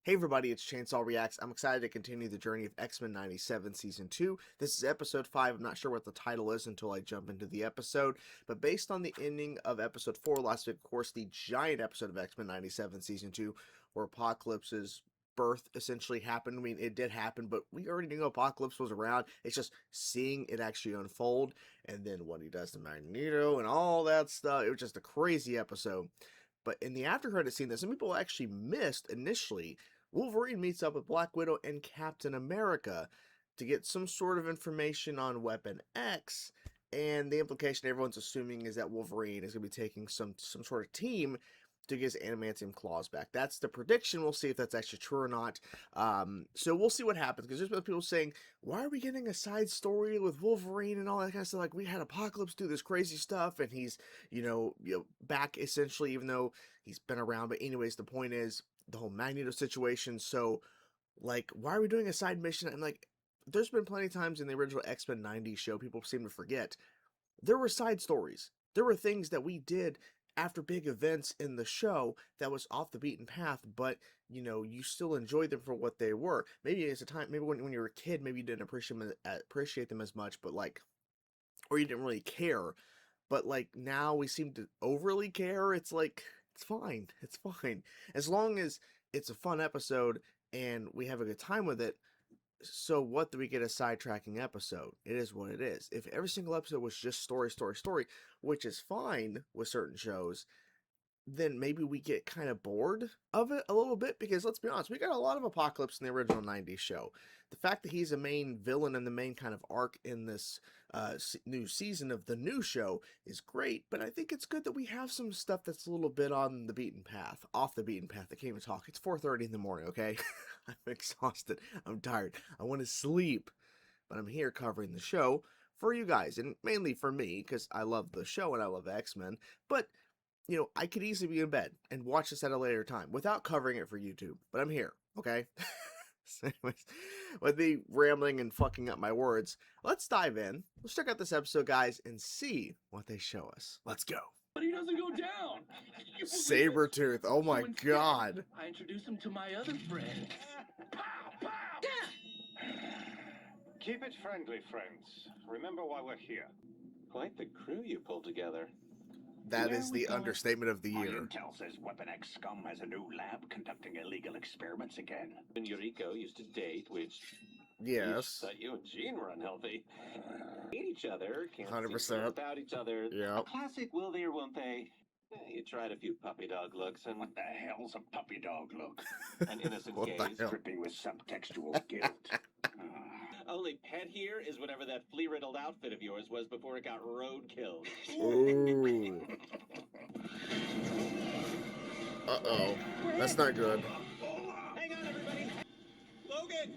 Hey everybody, it's Chainsaw Reacts. I'm excited to continue the journey of X-Men 97 Season 2. This is Episode 5. I'm not sure what the title is until I jump into the episode, but based on the ending of Episode 4 last week, of course, the giant episode of X-Men 97 Season 2, where Apocalypse's birth essentially happened. I mean, it did happen, but we already knew Apocalypse was around. It's just seeing it actually unfold, and then what he does to Magneto and all that stuff. It was just a crazy episode. But in the after credit scene that some people actually missed initially, Wolverine meets up with Black Widow and Captain America to get some sort of information on Weapon X, and the implication everyone's assuming is that Wolverine is going to be taking some sort of team to get his adamantium claws back. That's the prediction. We'll see if that's actually true or not. So we'll see what happens, because there's been people saying, why are we getting a side story with Wolverine and all that kind of stuff? Like, we had Apocalypse do this crazy stuff, and he's, back essentially, even though he's been around. But anyways, the point is, the whole Magneto situation. So, like, why are we doing a side mission? And, like, there's been plenty of times in the original X-Men 90s show, people seem to forget, there were side stories. There were things that we did after big events in the show that was off the beaten path, but, you still enjoyed them for what they were. Maybe as a time, maybe when you were a kid, maybe you didn't appreciate them as much, but, like, or you didn't really care. But, like, now we seem to overly care. It's like, it's fine. It's fine. As long as it's a fun episode and we have a good time with it. So what do we get a sidetracking episode? It is what it is. If every single episode was just story, which is fine with certain shows, then maybe we get kind of bored of it a little bit, because let's be honest, we got a lot of Apocalypse in the original 90s show. The fact that he's a main villain and the main kind of arc in this new season of the new show is great, but I think it's good that we have some stuff that's a little bit on the beaten path, off the beaten path. I can't even talk. It's 4:30 in the morning, okay? I'm exhausted. I'm tired. I want to sleep, but I'm here covering the show for you guys, and mainly for me, because I love the show and I love X-Men, but I could easily be in bed and watch this at a later time without covering it for YouTube, but I'm here, okay? So anyways, with the rambling and fucking up my words, let's dive in. Let's check out this episode, guys, and see what they show us. Let's go. But he doesn't go down. Sabretooth, oh my god. I introduce him to my other friend. Pow, pow. Keep it friendly, friends. Remember why we're here. Quite the crew you pulled together. That is the understatement of the My year. intel says Weapon X scum has a new lab conducting illegal experiments again. When Yuriko used to date, which Yes. thought you and Jean were unhealthy. Hate each other, can't 100%. see without each other. Yeah. A classic, will they or won't they? You tried a few puppy dog looks and What the hell's a puppy dog look? an innocent What the gaze. hell? Dripping with subtextual guilt. Only pet here is whatever that flea-riddled outfit of yours was before it got road-killed. Ooh. Uh-oh. That's not good. Hang on, everybody! Logan!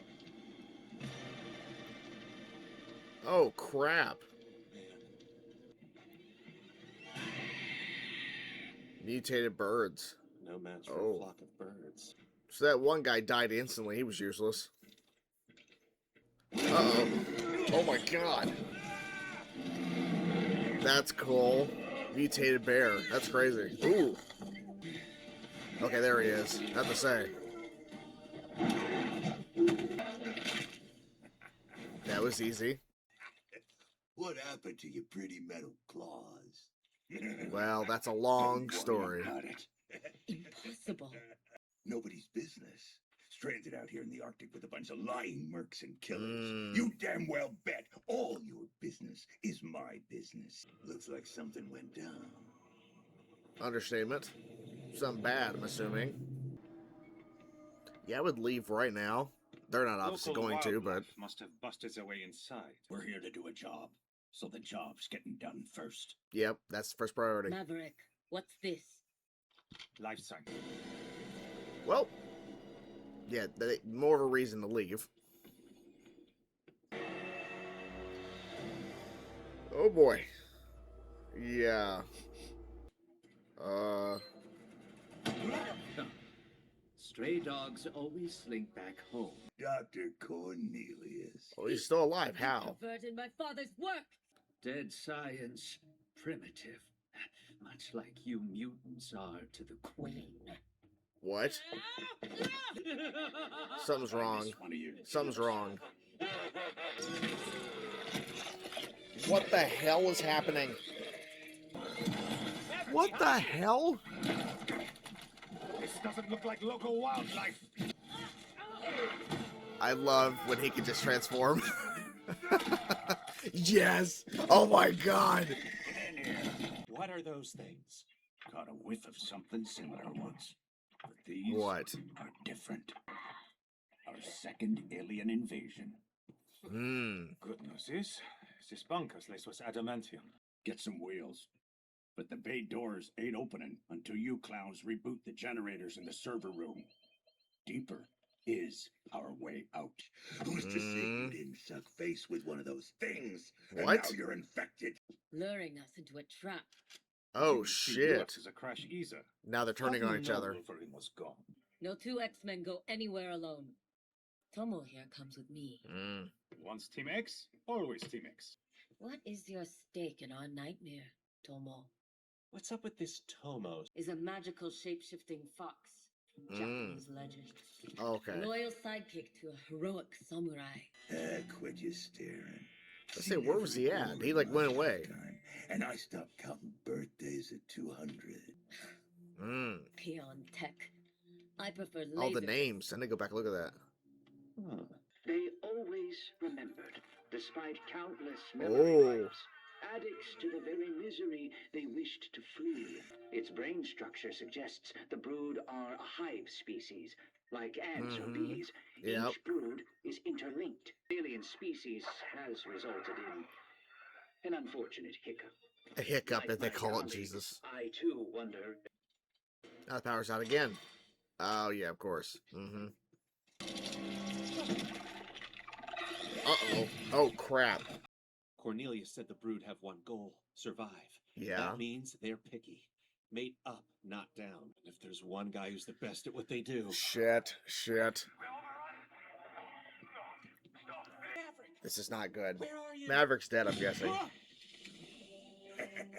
Oh, crap. Mutated birds. No match for Oh. a flock of birds. So that one guy died instantly. He was useless. Uh-oh. Oh my god. That's cool. Mutated bear. That's crazy. Ooh. Okay, there he is. Nothing to say. That was easy. What happened to your pretty metal claws? Well, that's a long story. About it. Impossible. Nobody's business. Stranded out here in the Arctic with a bunch of lying mercs and killers. Mm. You damn well bet all your business is my business. Looks like something went down. Understatement. Something bad, I'm assuming. Yeah, I would leave right now. They're not obviously Local going to, but... wildlife must have busted their way inside. We're here to do a job, so the job's getting done first. Yep, that's the first priority. Maverick, what's this? Life cycle. Well, yeah, more of a reason to leave. Oh boy. Yeah. Stray dogs always slink back home. Dr. Cornelius. Oh, he's still alive. How? Perverted my father's work. Dead science, primitive. Much like you mutants are to the Queen. What? Something's wrong. Something's wrong. What the hell is happening? What the hell? This doesn't look like local wildlife. I love when he can just transform. Yes! Oh my god! Get in here. What are those things? Caught a whiff of something similar once. But these What? are different. Our second alien invasion. Goodness, this bunker's was adamantium. Get some wheels. But the bay doors ain't opening until you clowns reboot the generators in the server room. Deeper is our way out. Who's to say you didn't suck face with one of those things? And What? now you're infected. Luring us into a trap. Oh shit. Is a crash easer. Now they're turning on each other. Wolverine was gone. No two X-Men go anywhere alone. Tomo here comes with me. Once Team X, always Team X. What is your stake in our nightmare, Tomo? What's up with this Tomo? Is a magical shape-shifting fox from Japanese legend. Okay. Loyal sidekick to a heroic samurai. Quit you staring. Let's say, where was he at? He like went away. And I stopped counting birthdays at 200. Peon tech. I prefer laser. All the names. I need to go back and look at that. They always remembered, despite countless memory wipes, addicts to the very misery they wished to flee. Its brain structure suggests the brood are a hive species, like ants or bees. Yep. Each brood is interlinked. Alien species has resulted in an unfortunate hiccup. A hiccup, Like as they my call it, colleagues, Jesus. I too wonder. Now the power's out again. Oh, yeah, of course. Uh-oh. Oh, crap. Cornelius said the brood have one goal: survive. Yeah. That means they're picky. Mate up, not down. And if there's one guy who's the best at what they do... Shit. Maverick, This is not good. where are you? Maverick's dead, I'm guessing.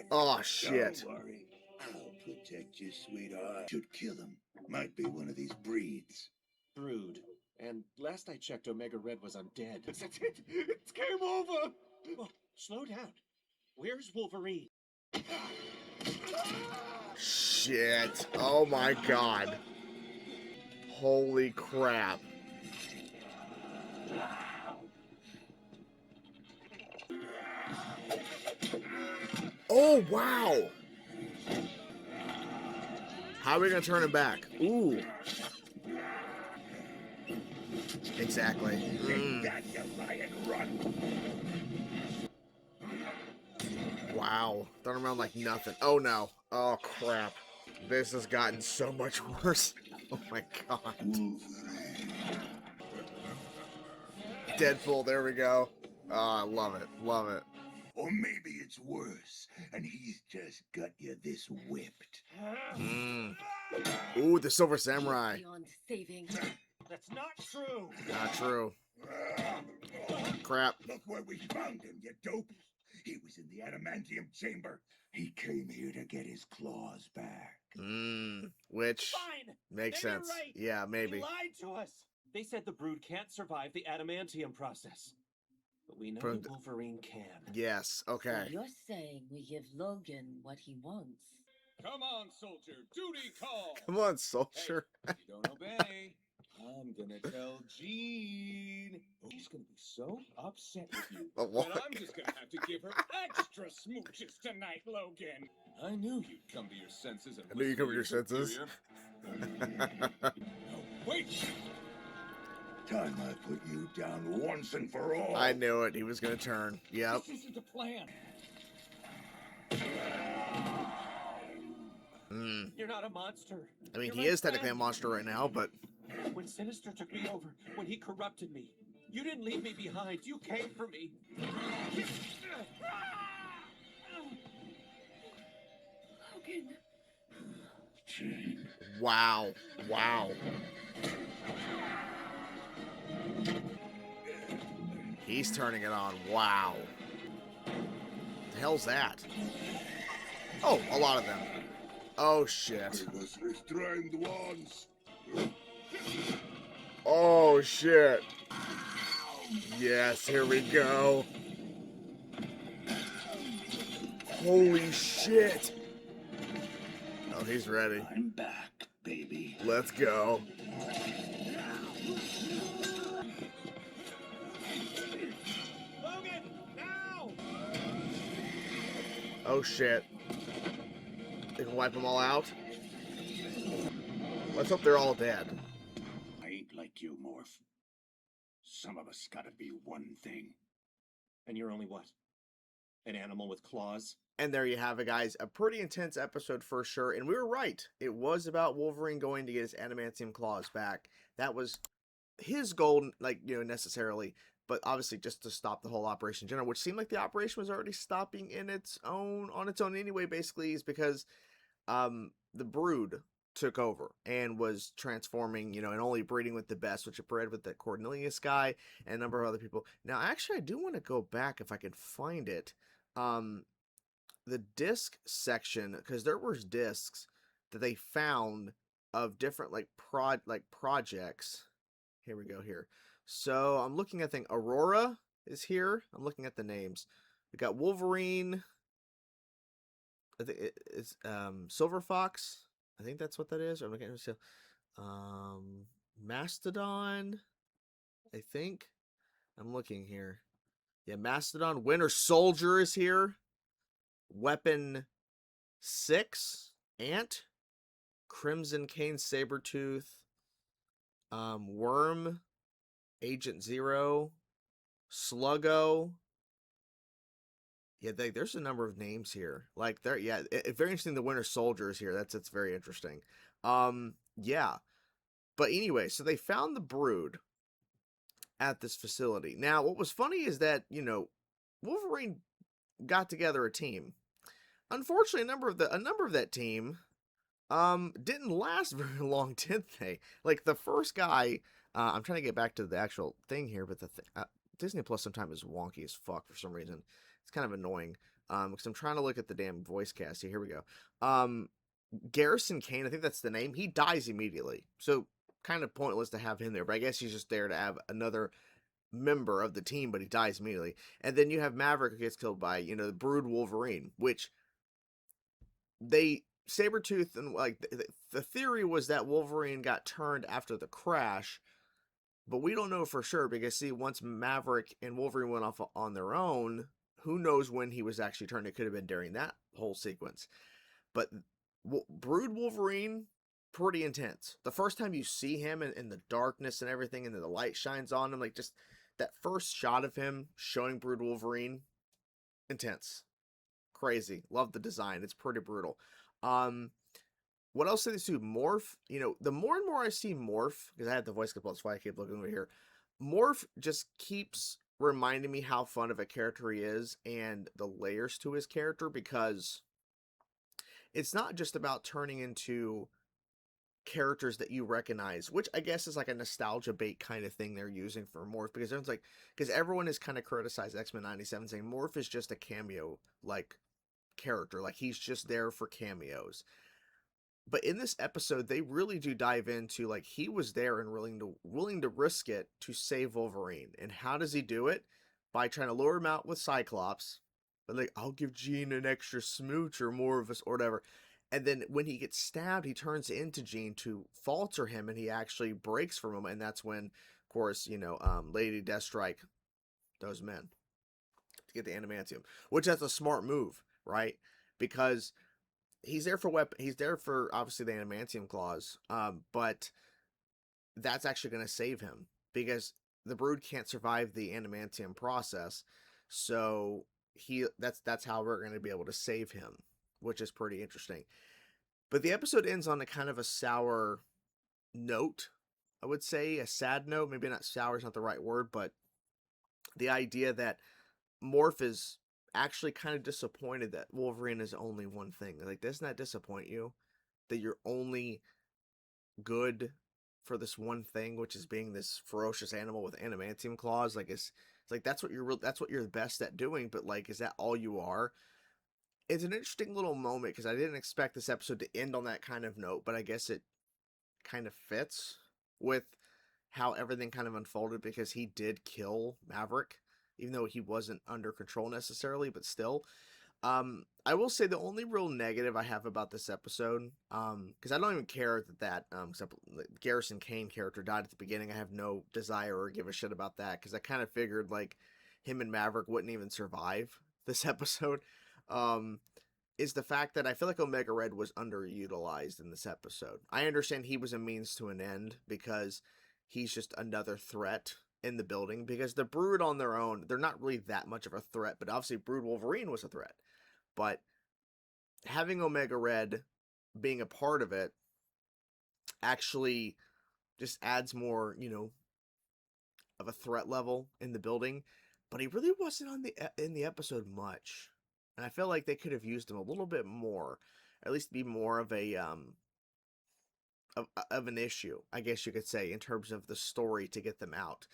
Oh, shit. Don't worry. I'll protect you, sweetheart. Should kill him. Might be one of these breeds. Brood. And last I checked, Omega Red was undead. It's game over. Oh, slow down. Where's Wolverine? Shit. Oh, my God. Holy crap. Oh, wow. How are we going to turn him back? Ooh. Exactly. That you lion, run. Wow. Throwing around like nothing. Oh, no. Oh, crap. This has gotten so much worse. Oh, my God. Deadpool. There we go. Oh, I love it. Love it. Or maybe it's worse, and he's just got you this whipped. Ooh, the Silver Samurai. Beyond saving. That's not true. Not true. Crap. Look where we found him, you dope. He was in the adamantium chamber. He came here to get his claws back. Which Fine. makes Maybe sense. you're right. Yeah, maybe. They lied to us. They said the brood can't survive the adamantium process. But we know From that Wolverine can. Yes, So okay. you're saying we give Logan what he wants? Come on, soldier. Duty call. Come on, soldier. If you don't obey, I'm gonna tell Jean. She's gonna be so upset with you. Oh, But what? I'm just gonna have to give her extra smooches tonight, Logan. I knew you'd come to your senses and I knew you'd come to your senses. No, wait! Time I put you down once and for all. I knew it. He was going to turn. Yep. This isn't the plan. You're not a monster. I mean, You're he my is technically a friend. monster right now, but... When Sinister took me over, when he corrupted me, you didn't leave me behind. You came for me. Logan. Wow. Wow. He's turning it on. Wow. The hell's that? Oh, a lot of them. Oh, shit. It was restrained ones. Oh, shit. Yes, here we go. Holy shit. Oh, he's ready. I'm back, baby. Let's go. Logan, now! Oh, shit. They can wipe them all out? Let's hope they're all dead. I ain't like you, Morph. Some of us gotta be one thing. And you're only what? An animal with claws? And there you have it, guys. A pretty intense episode for sure. And we were right. It was about Wolverine going to get his adamantium claws back. That was his goal, like, necessarily. But obviously just to stop the whole operation in general, which seemed like the operation was already stopping on its own anyway, basically, is because the Brood took over and was transforming, and only breeding with the best, which it bred with that Cornelius guy and a number of other people. Now, actually, I do want to go back if I can find it. The disc section, because there was discs that they found of different projects. Here we go here. So I'm looking at Aurora is here. I'm looking at the names. We got Wolverine. I think it's Silver Fox. I think that's what that is. I'm looking at Mastodon. I think I'm looking here. Yeah, Mastodon. Winter Soldier is here. Weapon 6, Ant, Crimson Cane, Sabretooth, Worm, Agent Zero, Sluggo. Yeah, there's a number of names here. Like there, yeah, it's very interesting. The Winter Soldier is here. It's very interesting. Yeah, but anyway, so they found the Brood at this facility. Now, what was funny is that Wolverine got together a team. Unfortunately, a number of that team didn't last very long, did they? Like the first guy, I'm trying to get back to the actual thing here, but Disney Plus sometimes is wonky as fuck for some reason. It's kind of annoying because I'm trying to look at the damn voice cast. Here we go. Garrison Kane, I think that's the name. He dies immediately, so kind of pointless to have him there. But I guess he's just there to have another member of the team, but he dies immediately. And then you have Maverick, who gets killed by the Brood Wolverine, which Sabretooth, and the theory was that Wolverine got turned after the crash, but we don't know for sure because see, once Maverick and Wolverine went off on their own, who knows when he was actually turned. It could have been during that whole sequence. But Brood Wolverine, pretty intense. The first time you see him in the darkness and everything, and then the light shines on him, like just that first shot of him showing Brood Wolverine, intense. Crazy. Love the design. It's pretty brutal. What else did they do? Morph. The more and more I see Morph, because I had the voice clip, that's why I keep looking over here. Morph just keeps reminding me how fun of a character he is and the layers to his character, because it's not just about turning into characters that you recognize, which I guess is like a nostalgia bait kind of thing they're using for Morph, because everyone has kind of criticized X-Men 97 saying Morph is just a cameo character, like he's just there for cameos. But in this episode, they really do dive into like he was there and willing to risk it to save Wolverine. And how does he do it? By trying to lure him out with Cyclops, but like, I'll give Jean an extra smooch or more of us or whatever. And then when he gets stabbed, he turns into Jean to falter him, and he actually breaks from him. And that's when, of course, Lady Deathstrike those men to get the adamantium, which that's a smart move, right? Because he's there for he's there for obviously the adamantium claws, but that's actually going to save him because the Brood can't survive the adamantium process. So that's how we're going to be able to save him, which is pretty interesting. But the episode ends on a kind of a sour note, I would say, a sad note. Maybe not sour is not the right word, but the idea that Morph is actually kind of disappointed that Wolverine is only one thing. Like, doesn't that disappoint you? That you're only good for this one thing, which is being this ferocious animal with adamantium claws. Like, it's like that's what you're the best at doing, but like, is that all you are? It's an interesting little moment because I didn't expect this episode to end on that kind of note, but I guess it kind of fits with how everything kind of unfolded, because he did kill Maverick, even though he wasn't under control necessarily, but still. I will say the only real negative I have about this episode, because I don't even care that except Garrison Kane character died at the beginning. I have no desire or give a shit about that, because I kind of figured like him and Maverick wouldn't even survive this episode. Is the fact that I feel like Omega Red was underutilized in this episode. I understand he was a means to an end because he's just another threat in the building, because the Brood on their own, they're not really that much of a threat, but obviously Brood Wolverine was a threat. But having Omega Red being a part of it actually just adds more, of a threat level in the building. But he really wasn't in the episode much. And I feel like they could have used him a little bit more, at least be more of a of an issue, I guess you could say, in terms of the story to get them out.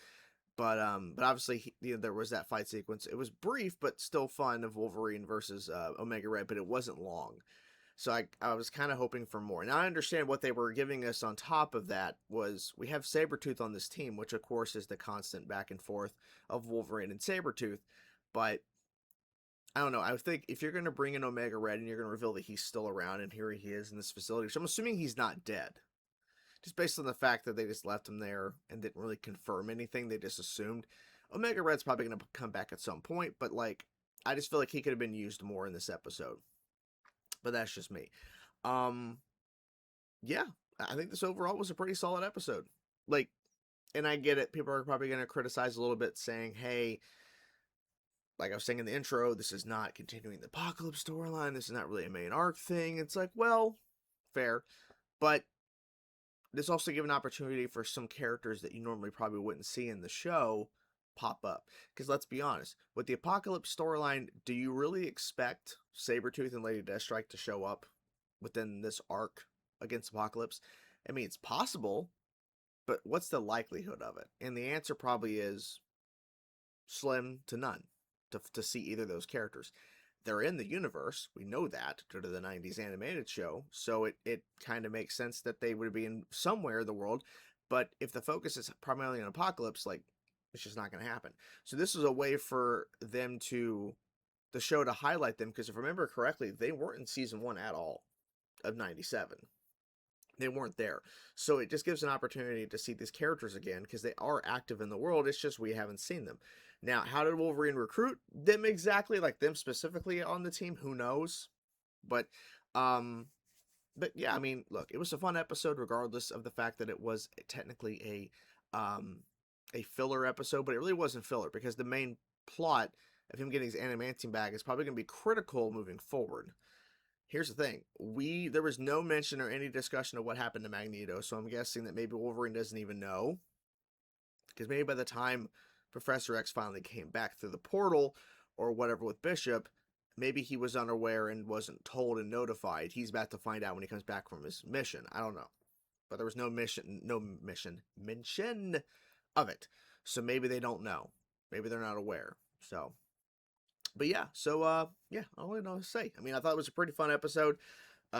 But obviously, there was that fight sequence. It was brief, but still fun, of Wolverine versus Omega Red, but it wasn't long. So I was kind of hoping for more. Now, I understand what they were giving us on top of that was we have Sabretooth on this team, which, of course, is the constant back and forth of Wolverine and Sabretooth. But I don't know. I think if you're going to bring in Omega Red and you're going to reveal that he's still around, and here he is in this facility, which I'm assuming he's not dead. Just based on the fact that they just left him there and didn't really confirm anything, they just assumed Omega Red's probably going to come back at some point, but like, I just feel like he could have been used more in this episode. But that's just me. Yeah, I think this overall was a pretty solid episode. Like, and I get it, people are probably going to criticize a little bit, saying, hey, like I was saying in the intro, this is not continuing the Apocalypse storyline, this is not really a main arc thing. It's like, well, fair, but this also give an opportunity for some characters that you normally probably wouldn't see in the show pop up. Because let's be honest, with the Apocalypse storyline, do you really expect Sabretooth and Lady Deathstrike to show up within this arc against Apocalypse? I mean, it's possible, but what's the likelihood of it? And the answer probably is slim to none to see either of those characters. They're in the universe, we know that, due to the 90s animated show, so it kind of makes sense that they would be in somewhere in the world, but if the focus is primarily on Apocalypse, like, it's just not going to happen. So this is a way for them the show to highlight them, because if I remember correctly, they weren't in season 1 at all of 97. They weren't there. So it just gives an opportunity to see these characters again, because they are active in the world, it's just we haven't seen them. Now, how did Wolverine recruit them exactly, like them specifically on the team? Who knows? But yeah, I mean, look, it was a fun episode, regardless of the fact that it was technically a filler episode, but it really wasn't filler, because the main plot of him getting his adamantium back is probably going to be critical moving forward. Here's the thing. There was no mention or any discussion of what happened to Magneto, so I'm guessing that maybe Wolverine doesn't even know. Because maybe by the time Professor X finally came back through the portal, or whatever with Bishop, maybe he was unaware and wasn't told and notified. He's about to find out when he comes back from his mission. I don't know. But there was no mention of it. So maybe they don't know. Maybe they're not aware. So, but yeah, yeah, I don't really know what to say. I mean, I thought it was a pretty fun episode,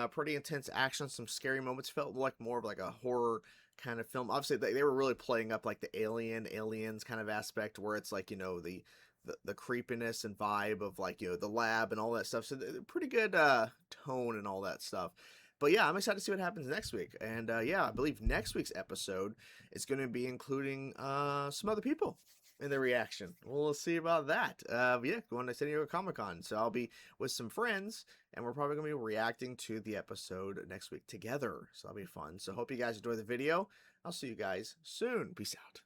pretty intense action, some scary moments, felt like more of like a horror kind of film. Obviously, they were really playing up like the aliens kind of aspect, where it's like, the creepiness and vibe of like, the lab and all that stuff. So pretty good tone and all that stuff. But yeah, I'm excited to see what happens next week. And yeah, I believe next week's episode is going to be including some other people in the reaction. We'll see about that. Yeah, going to San Diego Comic-Con. So I'll be with some friends, and we're probably going to be reacting to the episode next week together. So that'll be fun. So hope you guys enjoy the video. I'll see you guys soon. Peace out.